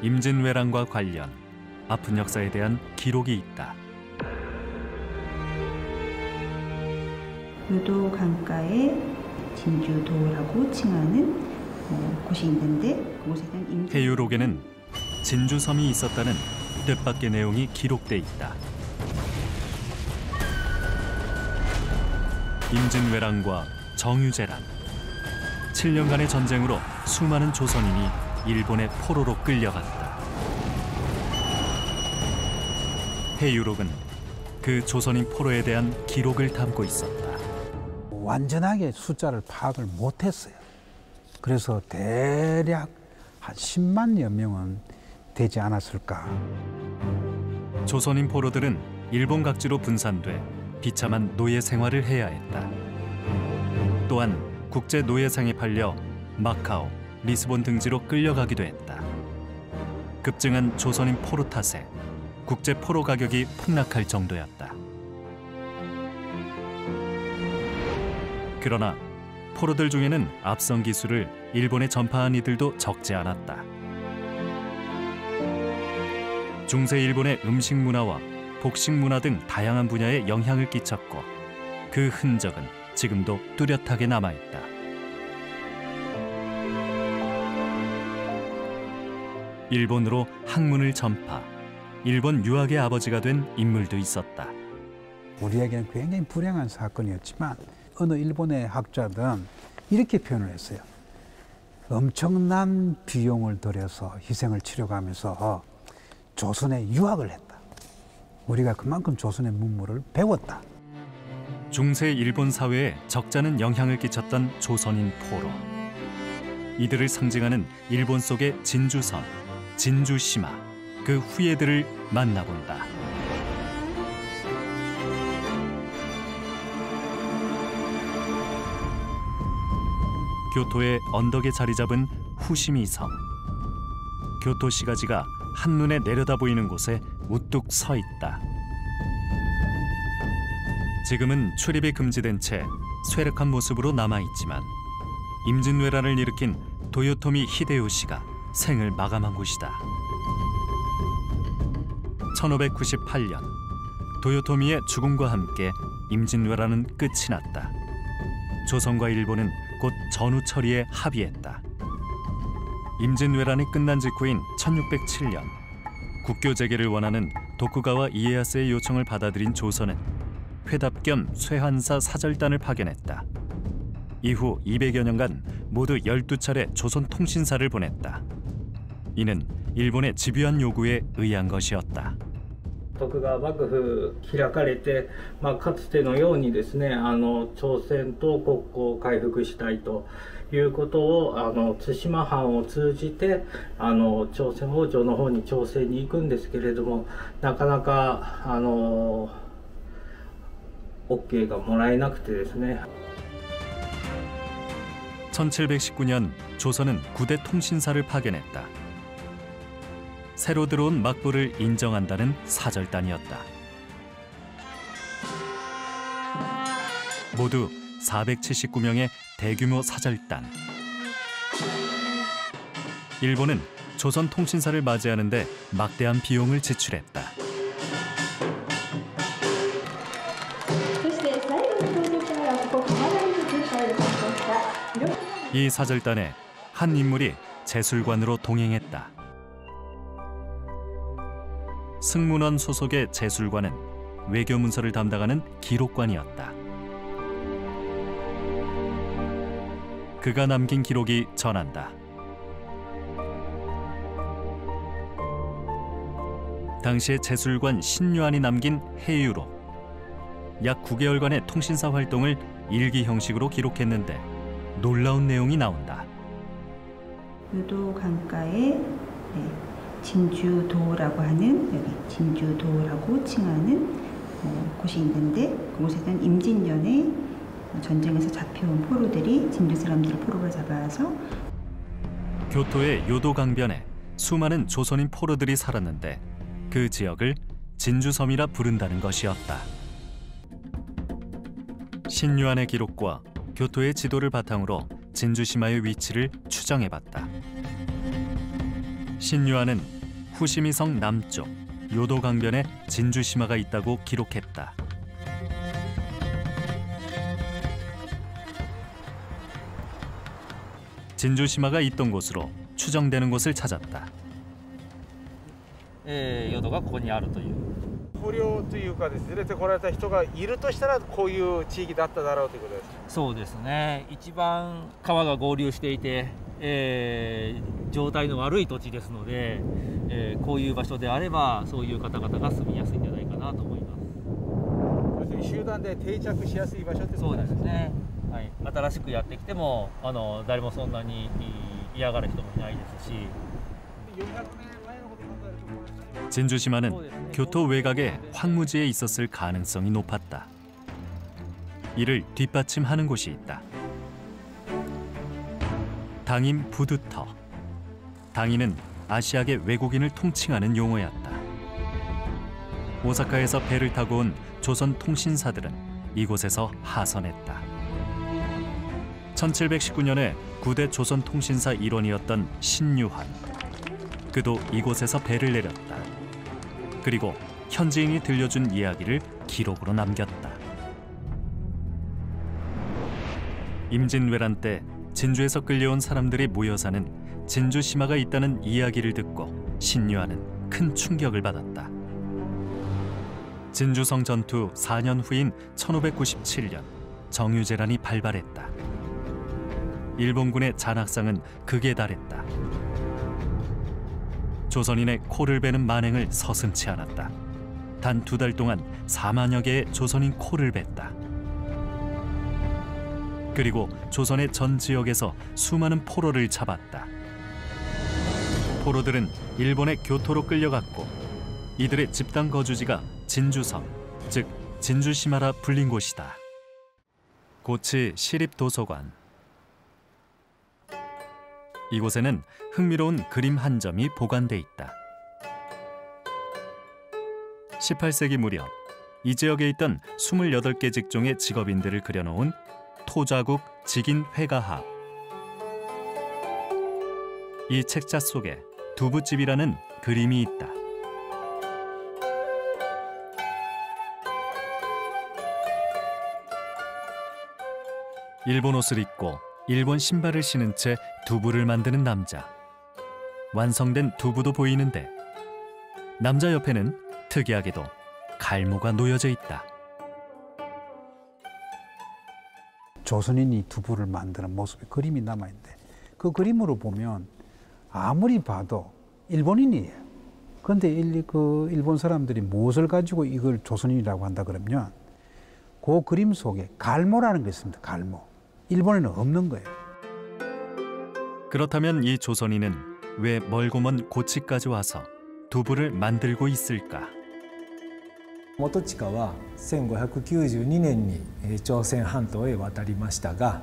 임진왜란과 관련 아픈 역사에 대한 기록이 있다. 요도 강가에 진주도라고 칭하는 곳이 있는데 그곳에 대한 해유록에는 진주섬이 있었다는 뜻밖의 내용이 기록돼 있다. 임진왜란과 정유재란 7년간의 전쟁으로 수많은 조선인이 일본의 포로로 끌려갔다. 해유록은 그 조선인 포로에 대한 기록을 담고 있었다. 완전하게 숫자를 파악을 못했어요. 그래서 대략 한 10만여 명은 되지 않았을까. 조선인 포로들은 일본 각지로 분산돼 비참한 노예 생활을 해야 했다. 또한 국제 노예상에 팔려 마카오, 리스본 등지로 끌려가기도 했다. 급증한 조선인 포로 탓에 국제 포로 가격이 폭락할 정도였다. 그러나 포로들 중에는 앞선 기술을 일본에 전파한 이들도 적지 않았다. 중세 일본의 음식 문화와 복식 문화 등 다양한 분야에 영향을 끼쳤고 그 흔적은 지금도 뚜렷하게 남아있다. 일본으로 학문을 전파, 일본 유학의 아버지가 된 인물도 있었다. 우리에게는 굉장히 불행한 사건이었지만 어느 일본의 학자들은 이렇게 표현을 했어요. 엄청난 비용을 들여서 희생을 치러가면서 조선에 유학을 했다. 우리가 그만큼 조선의 문물을 배웠다. 중세 일본 사회에 적잖은 영향을 끼쳤던 조선인 포로. 이들을 상징하는 일본 속의 진주섬, 진주시마, 그 후예들을 만나본다. 교토의 언덕에 자리 잡은 후시미섬. 교토 시가지가 한눈에 내려다 보이는 곳에 우뚝 서 있다. 지금은 출입이 금지된 채 쇠락한 모습으로 남아있지만 임진왜란을 일으킨 도요토미 히데요시가 생을 마감한 곳이다. 1598년 도요토미의 죽음과 함께 임진왜란은 끝이 났다. 조선과 일본은 곧 전후 처리에 합의했다. 임진왜란이 끝난 직후인 1607년 국교 재개를 원하는 도쿠가와 이에야스의 요청을 받아들인 조선은 회답 겸 쇠환사 사절단을 파견했다. 이후 200여 년간 모두 12차례 조선 통신사를 보냈다. 이는 일본의 집요한 요구에 의한 것이었다. 徳川幕府開かれて、かつてのようにですね、朝鮮と国交を回復したいということを対馬藩を通じて朝鮮王朝の方に調整に行くんですけれども、なかなかOK がもらえなくてですね。 1719년 조선은 9대 통신사를 파견했다. 새로 들어온 막부를 인정한다는 사절단이었다. 모두 479명의 대규모 사절단. 일본은 조선 통신사를 맞이하는 데 막대한 비용을 지출했다. 이 사절단에 한 인물이 제술관으로 동행했다. 승문원 소속의 제술관은 외교문서를 담당하는 기록관이었다. 그가 남긴 기록이 전한다. 당시의 제술관 신유안이 남긴 해유록. 약 9개월간의 통신사 활동을 일기 형식으로 기록했는데 놀라운 내용이 나온다. 요도 강가에 진주도라고 하는 여기 진주도라고 칭하는 곳이 있는데 그곳에 대한 임진년에 전쟁에서 잡혀온 포로들이 진주 사람들을 포로로 잡아서 교토의 요도 강변에 수많은 조선인 포로들이 살았는데 그 지역을 진주섬이라 부른다는 것이었다. 신유안의 기록과 교토의 지도를 바탕으로 진주시마의 위치를 추정해봤다. 신유아는 후시미성 남쪽 요도 강변에 진주시마가 있다고 기록했다. 진주시마가 있던 곳으로 추정되는 곳을 찾았다. 淀がここにあるという。捕虜というかですね、連れてこられた人がいるとしたらこういう地域だっただろうということです。そうですね。一番川が合流していて、状態の悪い土地ですので、こういう場所であればそういう方々が住みやすいんじゃないかなと思います。要するに集団で定着しやすい場所ってそうですね。はい。新しくやってきても誰もそんなに嫌がる人もいないですし。 진주시마는 교토 외곽의 황무지에 있었을 가능성이 높았다. 이를 뒷받침하는 곳이 있다. 당인 부두터. 당인은 아시아계 외국인을 통칭하는 용어였다. 오사카에서 배를 타고 온 조선 통신사들은 이곳에서 하선했다. 1719년에 9대 조선 통신사 일원이었던 신유환. 그도 이곳에서 배를 내렸다. 그리고 현지인이 들려준 이야기를 기록으로 남겼다. 임진왜란 때 진주에서 끌려온 사람들이 모여 사는 진주시마가 있다는 이야기를 듣고 신유아는 큰 충격을 받았다. 진주성 전투 4년 후인 1597년 정유재란이 발발했다. 일본군의 잔악상은 극에 달했다. 조선인의 코를 베는 만행을 서슴지 않았다. 단 2달 동안 4만여 개의 조선인 코를 뱄다. 그리고 조선의 전 지역에서 수많은 포로를 잡았다. 포로들은 일본의 교토로 끌려갔고 이들의 집단 거주지가 진주성, 즉 진주시마라 불린 곳이다. 고치 시립도서관. 이곳에는 흥미로운 그림 한 점이 보관돼 있다. 18세기 무렵 이 지역에 있던 28개 직종의 직업인들을 그려놓은 토좌국 직인 회가합. 이 책자 속에 두부집이라는 그림이 있다. 일본 옷을 입고 일본 신발을 신은 채 두부를 만드는 남자. 완성된 두부도 보이는데 남자 옆에는 특이하게도 갈모가 놓여져 있다. 조선인이 두부를 만드는 모습의 그림이 남아있는데 그 그림으로 보면 아무리 봐도 일본인이에요. 그런데 일본 사람들이 무엇을 가지고 이걸 조선인이라고 한다 그러면 그 그림 속에 갈모라는 게 있습니다. 갈모. 일본에는 없는 거예요. 그렇다면 이 조선인은 왜 멀고 먼 고치까지 와서 두부를 만들고 있을까? 元親は1592年に朝鮮半島へ渡りましたが、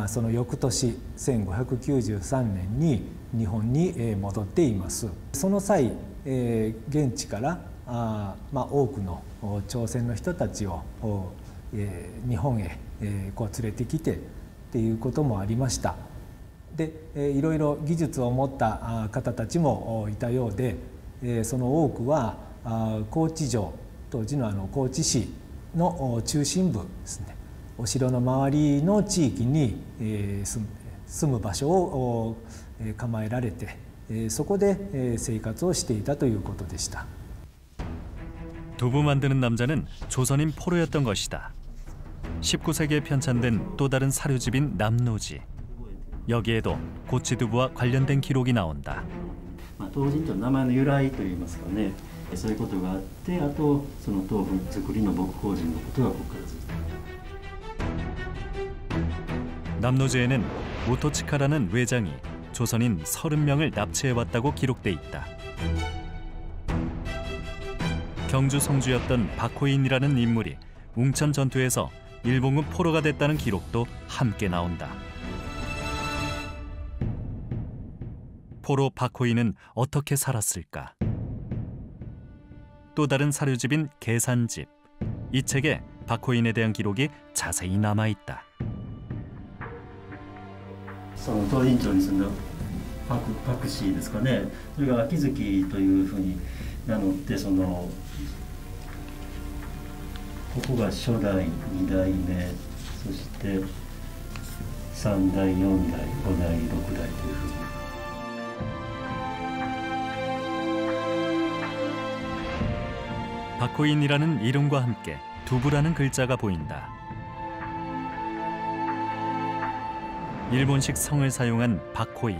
その翌年1593年に日本に戻っています。その際、現地から多くの朝鮮の人たちを日本へ連れてきてっていうこともありました。で、いろいろ技術を持った方たちもいたようで、その多くは高知城、当時の高知市の中心部ですね、お城の周りの地域に住む場所を構えられて、そこで生活をしていたということでした。 두부 만드는 남자는 조선인 포로였던 것이다. 19세기에 편찬된 또 다른 사료집인 남노지. 여기에도 고치두부와 관련된 기록이 나온다. 当人と名前の由来といいますかね、そういうことがあって、あとその豆腐作りの牧法人のことがここからずっと。 남노지에는 오토치카라는 외장이 조선인 30명을 납치해왔다고 기록돼 있다. 경주 성주였던 박호인이라는 인물이 웅천 전투에서 일본군 포로가 됐다는 기록도 함께 나온다. 포로 박호인은 어떻게 살았을까? 또 다른 사료집인 계산집. 이 책에 박호인에 대한 기록이 자세히 남아있다. その東人町に住んだ白紙ですかね、それが秋月というふうに名乗って、ここが初代、2代目、そして3代、4代、5代、6代というふうに。 박호인이라는 이름과 함께 두부라는 글자가 보인다. 일본식 성을 사용한 박호인.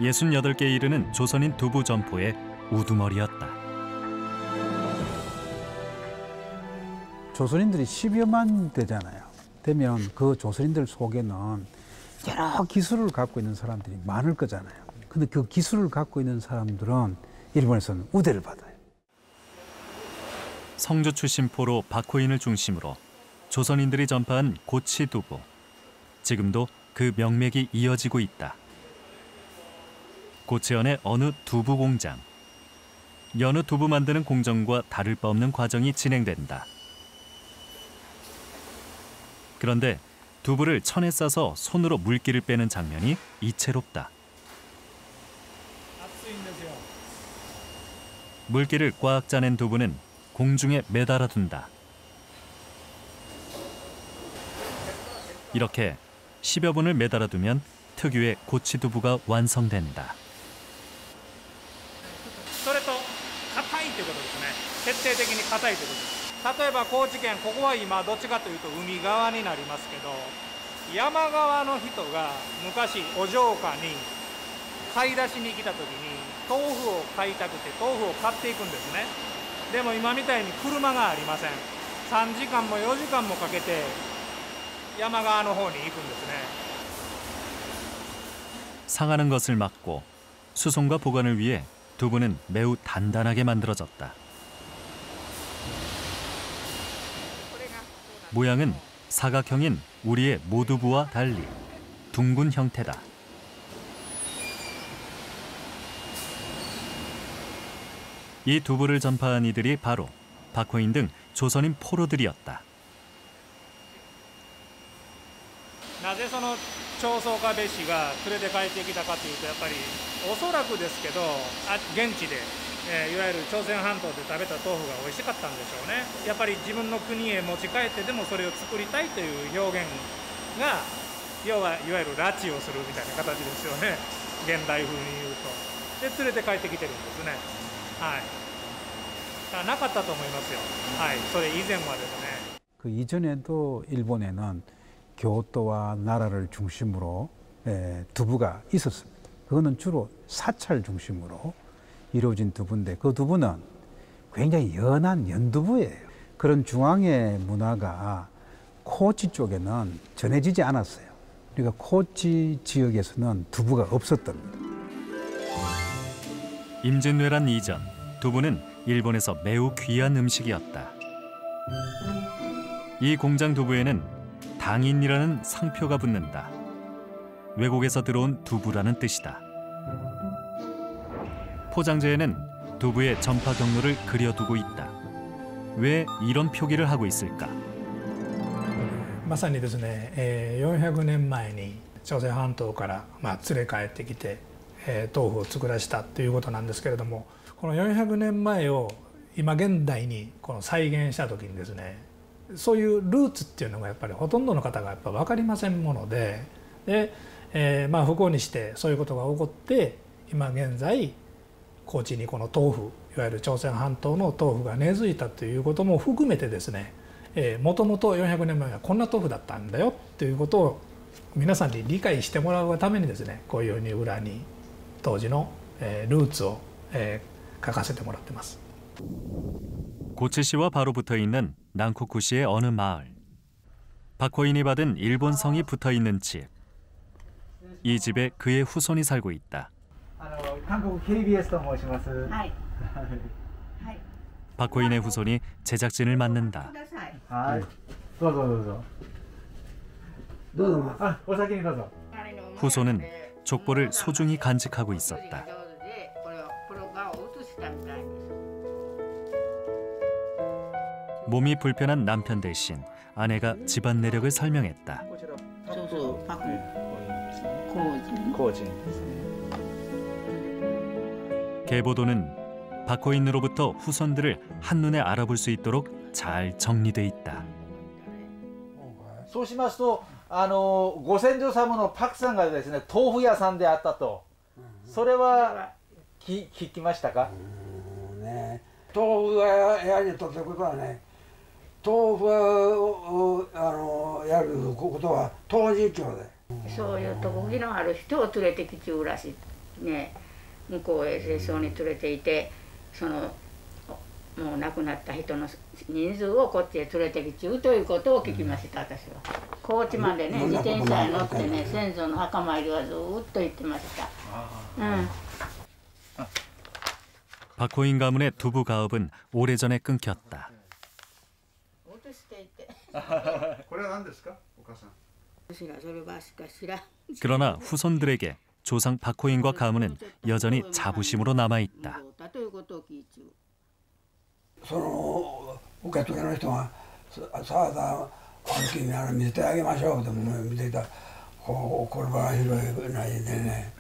68개에 이르는 조선인 두부 점포의 우두머리였다. 조선인들이 10여만 되잖아요. 되면 그 조선인들 속에는 여러 기술을 갖고 있는 사람들이 많을 거잖아요. 근데 그 기술을 갖고 있는 사람들은 일본에서는 우대를 받아요. 성주 출신 포로 박호인을 중심으로 조선인들이 전파한 고치 두부. 지금도 그 명맥이 이어지고 있다. 고치현의 어느 두부 공장. 여느 두부 만드는 공정과 다를 바 없는 과정이 진행된다. 그런데 두부를 천에 싸서 손으로 물기를 빼는 장면이 이채롭다. 물기를 꽉 짜낸 두부는 공중에 매달아 둔다. 이렇게 10여 분을 매달아 두면 특유의 고치두부가 완성된다. それと硬いということですね。徹底的に硬いということです。例えば高知県、ここは今どっちかというと海側になりますけど、山側の人が昔お城下に買い出しに来た時に豆腐を買いたくて豆腐を買っていくんですね。でも今みたいに車がありません。3時間も4時間もかけて山側の方に行くんですね。 상하는 것을 막고 수송과 보관을 위해 두부는 매우 단단하게 만들어졌다. 모양은 사각형인 우리의 모두부와 달리 둥근 형태다. 이 두부를 전파한 이들이 바로 박호인 등 조선인 포로들이었다. なぜその長宗我部氏が連れて帰ってきたかというと、やっぱりおそらくですけど、現地で、いわゆる朝鮮半島で食べた豆腐が美味しかったんでしょうね。やっぱり自分の国へ持ち帰ってでもそれを作りたいという表現が、要はいわゆる拉致をするみたいな形ですよね。現代風に言うと。で連れて帰ってきてるんですね。はい。だからなかったと思いますよ。はい。それ以前はですね。 그 이전에도 일본에는 교토와 나라를 중심으로 두부가 있었습니다. 그거는 주로 사찰 중심으로 이루어진 두부인데 그 두부는 굉장히 연한 연두부예요. 그런 중앙의 문화가 코치 쪽에는 전해지지 않았어요. 그러니까 코치 지역에서는 두부가 없었던 겁니다. 임진왜란 이전 두부는 일본에서 매우 귀한 음식이었다. 이 공장 두부에는 당인이라는 상표가 붙는다. 외국에서 들어온 두부라는 뜻이다. 포장재에는 두부의 전파 경로를 그려두고 있다. 왜 이런 표기를 하고 있을까? まさにですね、400年前に朝鮮半島から、連れ帰ってきて、豆腐を作らせたということなんですけれども、この400年前を今現代にこの再現した時にですね、そういうルーツっていうのがやっぱりほとんどの方がやっぱ分かりませんもので、不幸にしてそういうことが起こって今現在高知にこの豆腐、いわゆる朝鮮半島の豆腐が根付いたということも含めてですね、もともと400年前はこんな豆腐だったんだよということを皆さんに理解してもらうためにですね、こういうふうに裏に当時のルーツを書かせてもらってます。 고치시와 바로 붙어있는 난코쿠시의 어느 마을. 박호인이 받은 일본 성이 붙어있는 집. 이 집에 그의 후손이 살고 있다. 한국 KBSと申します。 박호인의 후손이 제작진을 맡는다. どうぞどうぞ。どうぞ。あ、お先にどうぞ。 후손은 족보를 소중히 간직하고 있었다. 몸이 불편한 남편 대신 아내가 집안 내력을 설명했다. 工事ですね。 계보도는 박호인으로부터 후손들을 한눈에 알아볼 수 있도록 잘 정리돼 있다. そうしますとご先祖様のパクさんがですね豆腐屋さんであったと、それは聞きましたか？ね、豆腐屋にとってことはね、豆腐をやることは当時教で。そういう特技のある人を連れてきちゅうらしいね。向こうへ戦争に連れていて、もう亡くなった人の人数をこっちへ連れてきちゅうということを聞きました、私は。高知までね、自転車に乗ってね、先祖の墓参りはずっと行ってました。박호인 가문의 두부 가업은 오래전에 끊겼다. 그러나 후손들에게 조상 박호인과 가문은 여전히 자부심으로 남아있다. その受付の人が「さあ君見せてあげましょう」と見ていたらこれは広いないでね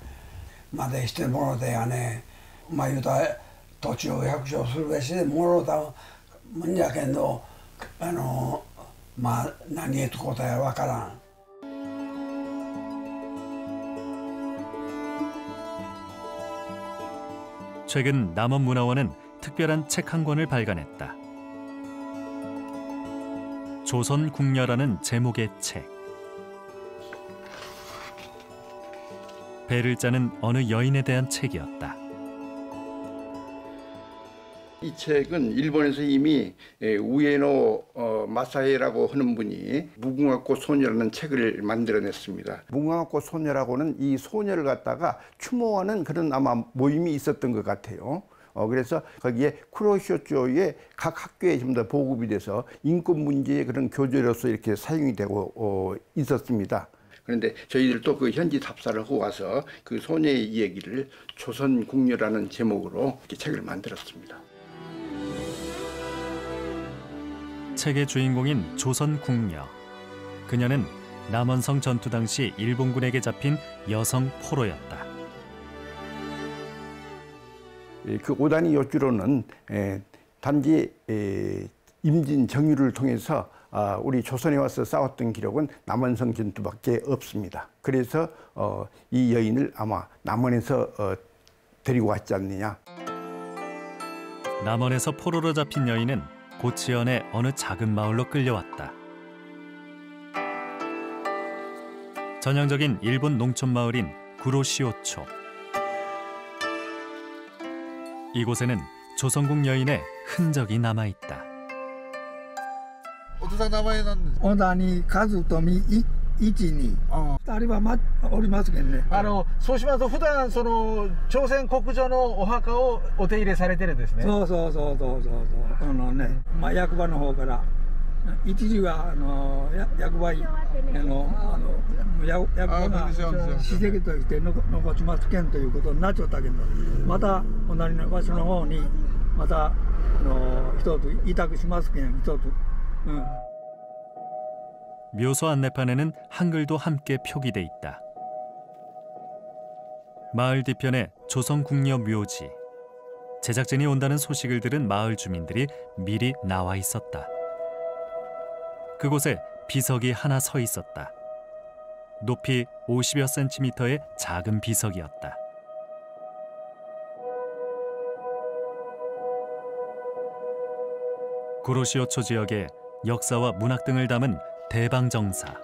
までしてもろてやね言うたら土地を百姓するべしでもろたもんじゃけんど何へと答えは分からん。 최근 남원문화원은 특별한 책 한 권을 발간했다. 조선궁녀라는 제목의 책. 배를 짜는 어느 여인에 대한 책이었다. 이 책은 일본에서 이미 우에노 마사에라고 하는 분이 무궁화꽃 소녀라는 책을 만들어냈습니다. 무궁화꽃 소녀라고는 이 소녀를 갖다가 추모하는 그런 아마 모임이 있었던 것 같아요. 그래서 거기에 쿠로시오초의 각 학교에 좀 더 보급이 돼서 인권 문제의 그런 교재로서 이렇게 사용이 되고 있었습니다. 그런데 저희들도 그 현지 답사를 하고 와서 그 소녀의 이야기를 조선궁녀라는 제목으로 이렇게 책을 만들었습니다. 책의 주인공인 조선궁녀. 그녀는 남원성 전투 당시 일본군에게 잡힌 여성 포로였다. 그 오다니 요주로는 단지 임진 정유를 통해서 우리 조선에 와서 싸웠던 기록은 남원성 전투밖에 없습니다. 그래서 이 여인을 아마 남원에서 데리고 왔지 않느냐. 남원에서 포로로 잡힌 여인은 고치현의 어느 작은 마을로 끌려왔다. 전형적인 일본 농촌 마을인 구로시오초. 이곳에는 조선궁 여인의 흔적이 남아있다. 오다니 가즈토미 이치니 2人はおりますけどね。そうしますと普段朝鮮国女のお墓をお手入れされてるんですね。そう役場の方から一時は役場が史跡として残しますけんということになっちゃったけど、また隣の場所の方にまた一つ委託しますけん一つ。 묘소 안내판에는 한글도 함께 표기돼 있다. 마을 뒤편에 조선궁녀 묘지. 제작진이 온다는 소식을 들은 마을 주민들이 미리 나와 있었다. 그곳에 비석이 하나 서 있었다. 높이 50여 센티미터의 작은 비석이었다. 구로시오초 지역의 역사와 문학 등을 담은 대방정사.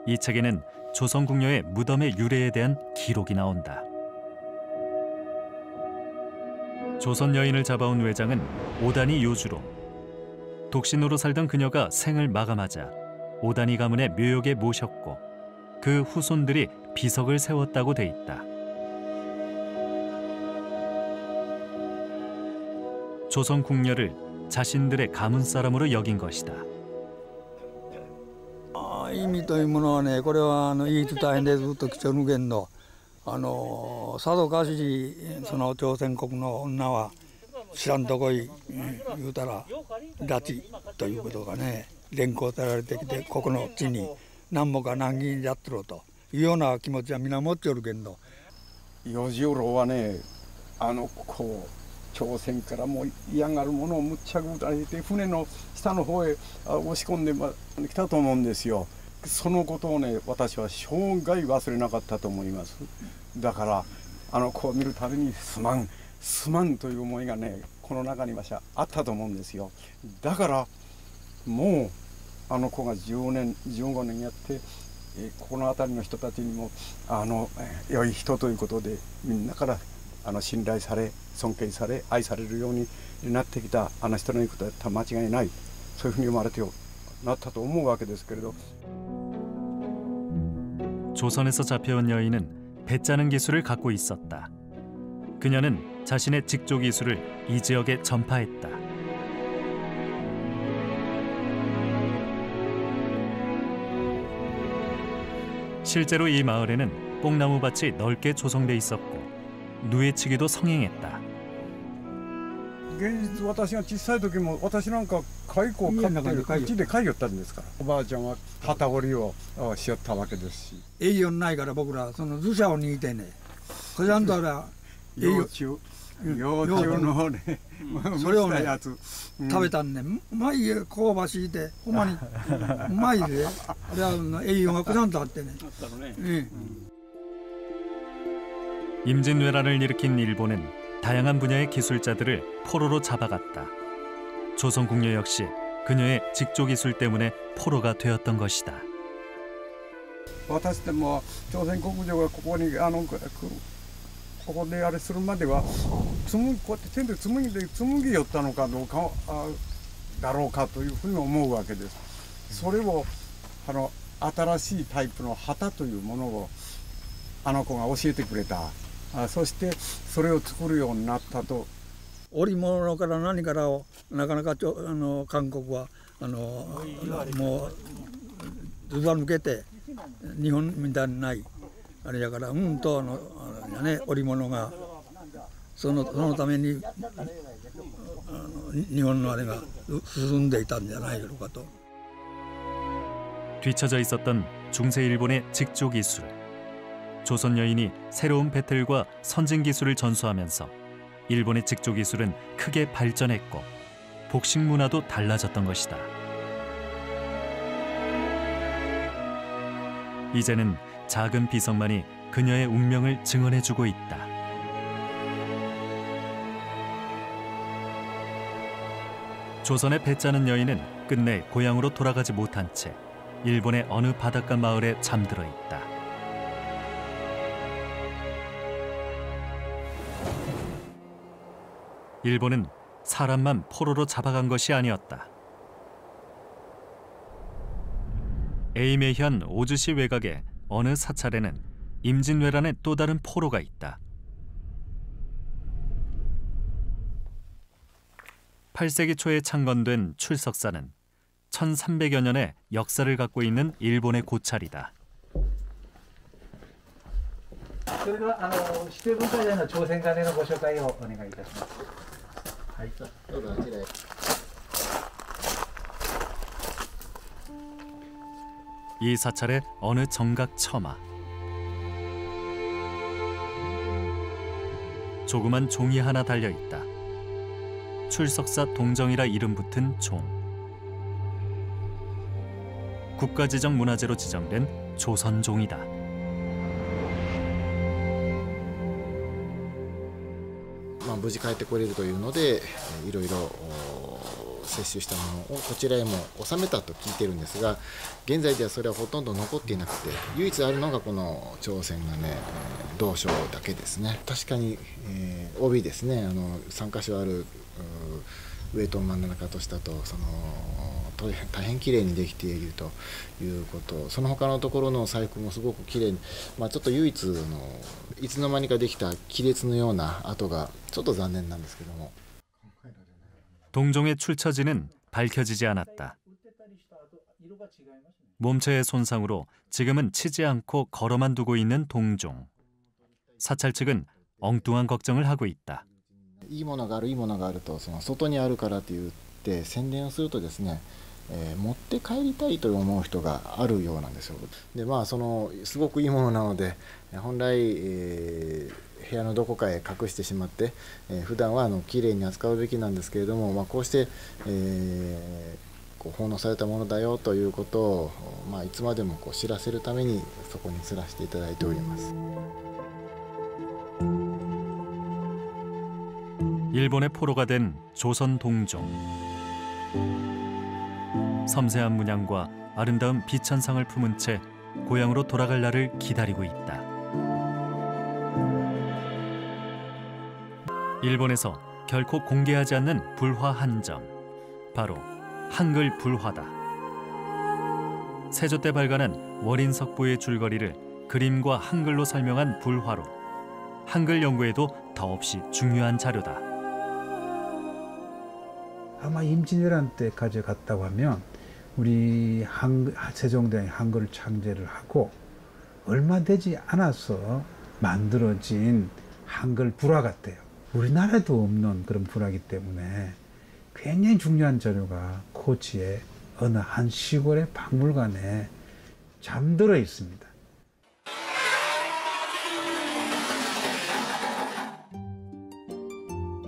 이 책에는 조선궁녀의 무덤의 유래에 대한 기록이 나온다. 조선 여인을 잡아온 외장은 오다니 요주로. 독신으로 살던 그녀가 생을 마감하자 오다니 가문의 묘역에 모셨고 그 후손들이 비석을 세웠다고 돼 있다. 조선궁녀를 자신들의 가문 사람으로 여긴 것이다. 意味というものはね、これは言い伝えでずっと来ちょるけんど、さぞかし朝鮮国の女は知らんとこい言うたら拉致ということがね連行されてきてここの地に何もか難儀やっとろというような気持ちはみんな持っちょるけんど。요지우로はねこう朝鮮からもう嫌がるものをむっちゃく打たれて船の下の方へ押し込んできたと思うんですよ。そのことをね、私は生涯忘れなかったと思います。だから子を見るたびにすまんという思いがね、この中にはあったと思うんですよ。だからもう子が10年15年やって、この辺りの人たちにも良い人ということでみんなから信頼され尊敬され愛されるようになってきた人の言うことは間違いない、そういうふうに生まれてなったと思うわけですけれど。 조선에서 잡혀온 여인은 배 짜는 기술을 갖고 있었다. 그녀는 자신의 직조 기술을 이 지역에 전파했다. 실제로 이 마을에는 뽕나무 밭이 넓게 조성돼 있었고 누에치기도 성행했다. 現実、私が小さい時も私なんか蚕を飼ってるうちで飼いよったんですから、おばあちゃんは旗織りをしよったわけですし、栄養ないから僕らその図写を握ってね、これあんたら幼虫の方でそれをね食べたんね、うまいよ、香ばしいてほんまにうまいで、あれは栄養がくさんとあってね。 임진왜란을 일으킨 일본은 다양한 분야의 기술자들을 포로로 잡아갔다. 조선국녀 역시 그녀의 직조 기술 때문에 포로가 되었던 것이다. 私でも朝鮮国女がここにここであれするまではこうやって手で紡ぎ寄ったのかどうかだろうかというふうに思うわけです。それを新しいタイプの旗というものを子が教えてくれた。そしてそれを作るようになったと。織物から何からをなかなか韓国はもうずば抜けて日本みたいにないあれだから織物がそのために日本のあれが進んでいたんじゃないのかと。 뒤처져 있었던 중세 일본의 직조 기술. 조선 여인이 새로운 배틀과 선진 기술을 전수하면서 일본의 직조 기술은 크게 발전했고 복식 문화도 달라졌던 것이다. 이제는 작은 비석만이 그녀의 운명을 증언해주고 있다. 조선의 배 짜는 여인은 끝내 고향으로 돌아가지 못한 채 일본의 어느 바닷가 마을에 잠들어 있다. 일본은 사람만 포로로 잡아간 것이 아니었다. 에이메현 오즈시 외곽의 어느 사찰에는 임진왜란의 또 다른 포로가 있다. 8세기 초에 창건된 출석사는 1300여 년의 역사를 갖고 있는 일본의 고찰이다. それでは指定文化財の朝鮮鐘のご紹介をお願いいたします。はい、どうぞあちらへ。이 사찰의 어느 정각 처마. 조그만 종이 하나 달려 있다. 출석사 동정이라 이름 붙은 종. 국가지정 문화재로 지정된 조선종이다.「無事帰ってこれるというのでいろいろ接収したものをこちらへも納めたと聞いてるんですが、現在ではそれはほとんど残っていなくて、唯一あるのがこの朝鮮鐘銅章だけですね。確かに、帯ですね、3箇所ある上と真ん中と下と大変きれいにできているということ、その他のところの細工もすごくきれいに、ちょっと唯一のいつの間にかできた亀裂のような跡がちょっと残念なんですけども。 동종의 출처지는 밝혀지지 않았다. 몸체의 손상으로 지금은 치지 않고 걸어만 두고 있는 동종. 사찰 측은 엉뚱한 걱정을 하고 있다. いいものがあるいいものがあると外にあるからと言って宣伝をするとですね、持って帰りたいと思う人があるようなんですよ。で、すごくいいものなので本来、部屋のどこかへ隠してしまって、普段はきれいに扱うべきなんですけれども、こうして、奉納されたものだよということを、いつまでも知らせるためにそこに吊らせていただいております。 일본의 포로가 된 조선 동종. 섬세한 문양과 아름다운 비천상을 품은 채 고향으로 돌아갈 날을 기다리고 있다. 일본에서 결코 공개하지 않는 불화 한 점, 바로 한글 불화다. 세조 때 발간한 월인석보의 줄거리를 그림과 한글로 설명한 불화로 한글 연구에도 더없이 중요한 자료다. 아마 임진왜란 때 가져갔다고 하면 우리 세종대왕이 한글을 창제를 하고 얼마 되지 않아서 만들어진 한글 불화 같아요. 우리나라에도 없는 그런 불화이기 때문에 굉장히 중요한 자료가 고치의 어느 한 시골의 박물관에 잠들어 있습니다.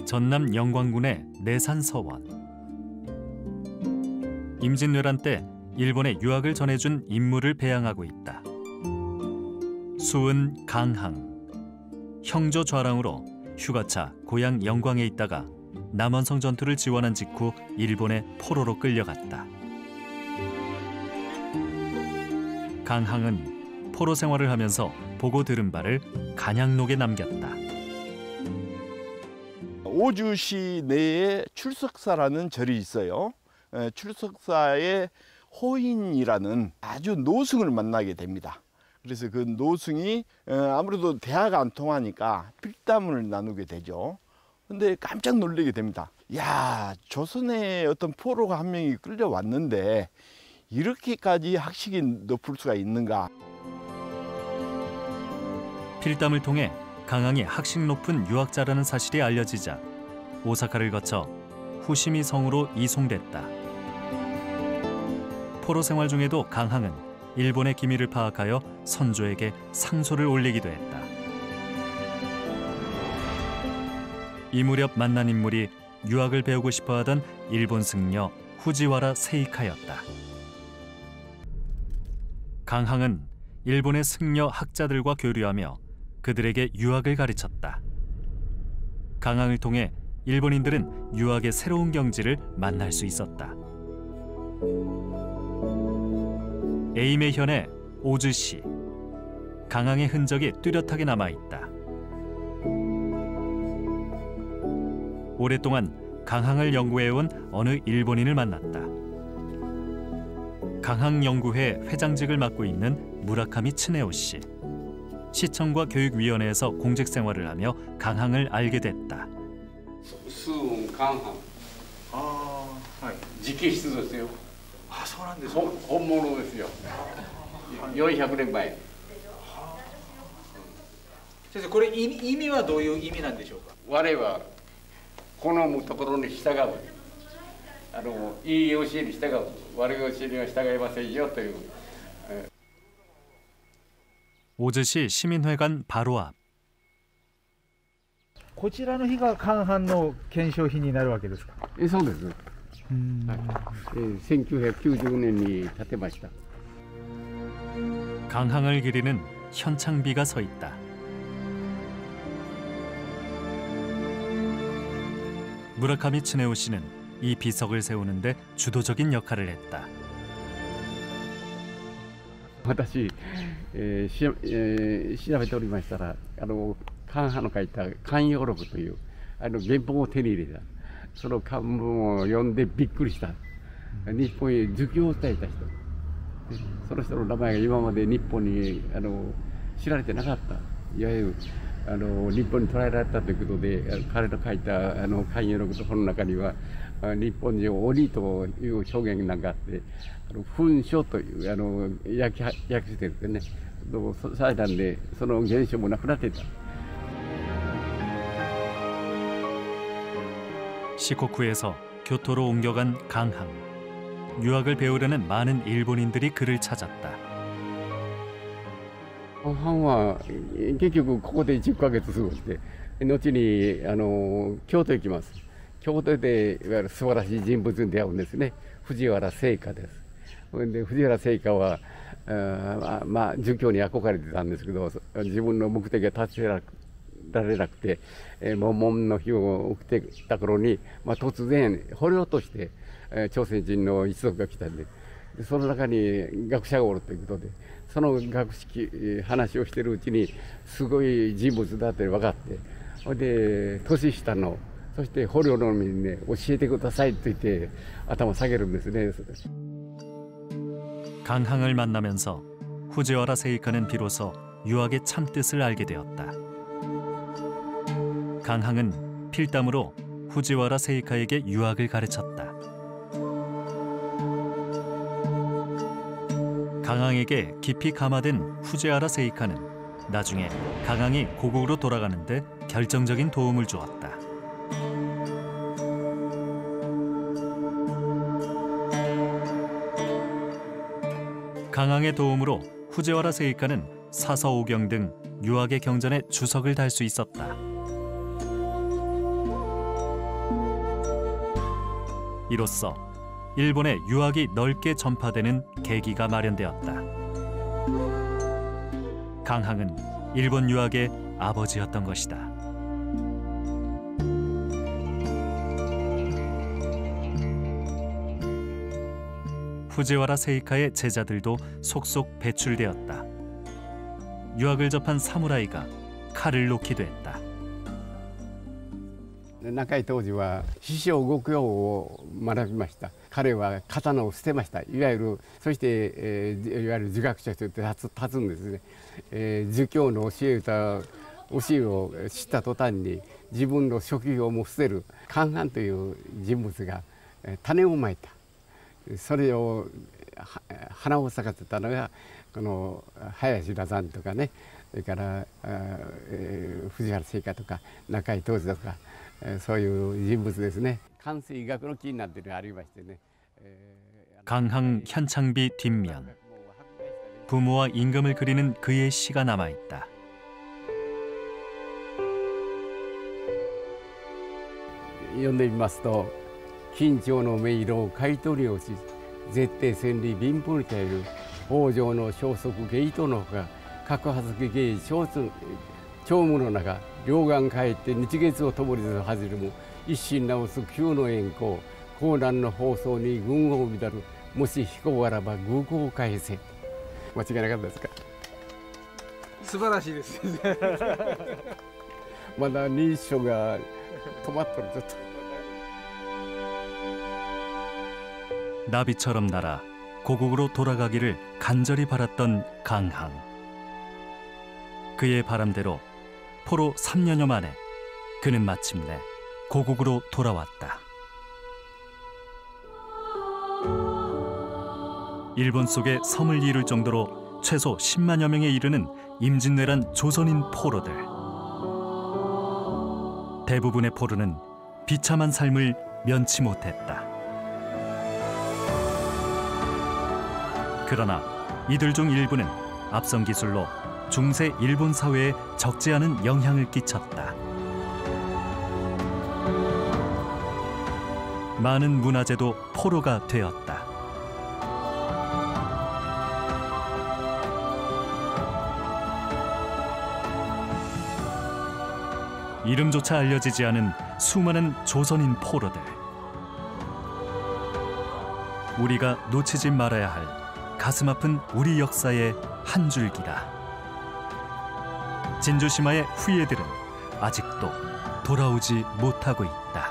전남 영광군의 내산서원. 임진왜란 때 일본에 유학을 전해준 인물을 배양하고 있다. 수은 강항. 형조 좌랑으로 휴가차 고향 영광에 있다가 남원성 전투를 지원한 직후 일본의 포로로 끌려갔다. 강항은 포로 생활을 하면서 보고 들은 바를 간양록에 남겼다. 오주시 내에 출석사라는 절이 있어요. 출석사에 호인이라는 아주 노승을 만나게 됩니다. 그래서 그 노승이 아무래도 대화가 안 통하니까 필담을 나누게 되죠. 근데 깜짝 놀라게 됩니다. 야, 조선의 어떤 포로가 한 명이 끌려왔는데 이렇게까지 학식이 높을 수가 있는가. 필담을 통해 강항이 학식 높은 유학자라는 사실이 알려지자 오사카를 거쳐 후시미 성으로 이송됐다. 포로 생활 중에도 강항은 일본의 기밀을 파악하여 선조에게 상소를 올리기도 했다. 이 무렵 만난 인물이 유학을 배우고 싶어하던 일본 승려 후지와라 세이카였다. 강항은 일본의 승려 학자들과 교류하며 그들에게 유학을 가르쳤다. 강항을 통해 일본인들은 유학의 새로운 경지를 만날 수 있었다. 에이메 현의 오즈시. 강항의 흔적이 뚜렷하게 남아있다. 오랫동안 강항을 연구해온 어느 일본인을 만났다. 강항연구회 회장직을 맡고 있는 무라카미 츠네오 씨. 시청과 교육위원회에서 공직 생활을 하며 강항을 알게 됐다. 수은 강항. 아, 네. 直筆ですよ. 아, そうなんですか. 本物ですよ. 400年前. 先生、これ意味はどういう意味なんでしょうか。我は好むところに従う。いい教えに従う。悪い教えには従いませんよという。 오즈시 시민회관 바로 앞. こちらの日が韓藩の検証品になるわけですか。そうです。1990年に建てました。 강항을 기리는 현창비가 서 있다. 무라카미 츠네오 씨는 이 비석을 세우는데 주도적인 역할을 했다. 私、調べておりましたら、韓派の書いた「韓葉録」という原本を手に入れた。その漢文を読んでびっくりした。日本へ儒教を伝えた人。その人の名前が今まで日本に知られてなかった。いわゆる日本に捕らえられたということで、彼の書いた「韓葉録」と本の中には日本人を鬼という表現なんかあって、噴書という訳してるんですね。祭壇でその現象もなくなってた。 시코쿠에서 교토로 옮겨간 강항. 유학을 배우려는 많은 일본인들이 그를 찾았다. 藩は結局ここで10ヶ月過ごして後に京都行きます。京都でいわゆる素晴らしい人物に出会うんですね。藤原成家です。で藤原成家は儒教に憧れてたんですけど、自分の目的が達成られなくて、悶々の日を送ってきた頃に、突然捕虜として、朝鮮人の一族が来たんで、その中に学者がおるということで、その学識話をしているうちにすごい人物だって分かって、それで年下のそして捕虜のみにね教えてくださいと言って頭下げるんですね。강항을 만나면서 후지와라 세이카는 비로소 유학의 참뜻을 알게 되었다. 강항은 필담으로 후지와라 세이카에게 유학을 가르쳤다. 강항에게 깊이 감화된 후지와라 세이카는 나중에 강항이 고국으로 돌아가는데 결정적인 도움을 주었다. 강항의 도움으로 후지와라 세이카는 사서오경 등 유학의 경전에 주석을 달 수 있었다. 이로써 일본의 유학이 넓게 전파되는 계기가 마련되었다. 강항은 일본 유학의 아버지였던 것이다. 후지와라 세이카의 제자들도 속속 배출되었다. 유학을 접한 사무라이가 칼을 놓기도 했다. 中井当時は師匠極用を学びました。彼は刀を捨てました。いわゆるそして、いわゆる儒学者として立つんですね。儒教の教えを知った途端に自分の職業も捨てる寛範という人物が種をまいた。それを花を咲かせたのがこの林羅山とかね、それから藤原成家とか中井当時とか。そういう人物ですね。関西医学の木になっているのがありましてね。 강항 현창비 뒷면. 부모와 임금을 그리는 그의 시가 남아있다.読んでみますと緊張の明色を買い取りをし絶対千里貧富に耐える北条の消息芸とのほか各発芸小務の中両岸帰って日月を共にするはずるも一心直す旧の縁故江南の放送に軍を乱るもし彦あらば軍港を返せ。間違いなかったですか？素晴らしいです。まだ認証が止まっとる。ちょっと 나비처럼 날아 고국으로 돌아가기를 간절히 바랐던 강항. 그의 바람대로 포로 3년여 만에 그는 마침내 고국으로 돌아왔다. 일본 속에 섬을 이룰 정도로 최소 10만여 명에 이르는 임진왜란 조선인 포로들. 대부분의 포로는 비참한 삶을 면치 못했다. 그러나 이들 중 일부는 앞선 기술로 중세 일본 사회에 적지 않은 영향을 끼쳤다. 많은 문화재도 포로가 되었다. 이름조차 알려지지 않은 수많은 조선인 포로들. 우리가 놓치지 말아야 할 가슴 아픈 우리 역사의 한 줄기다. 진주시마의 후예들은 아직도 돌아오지 못하고 있다.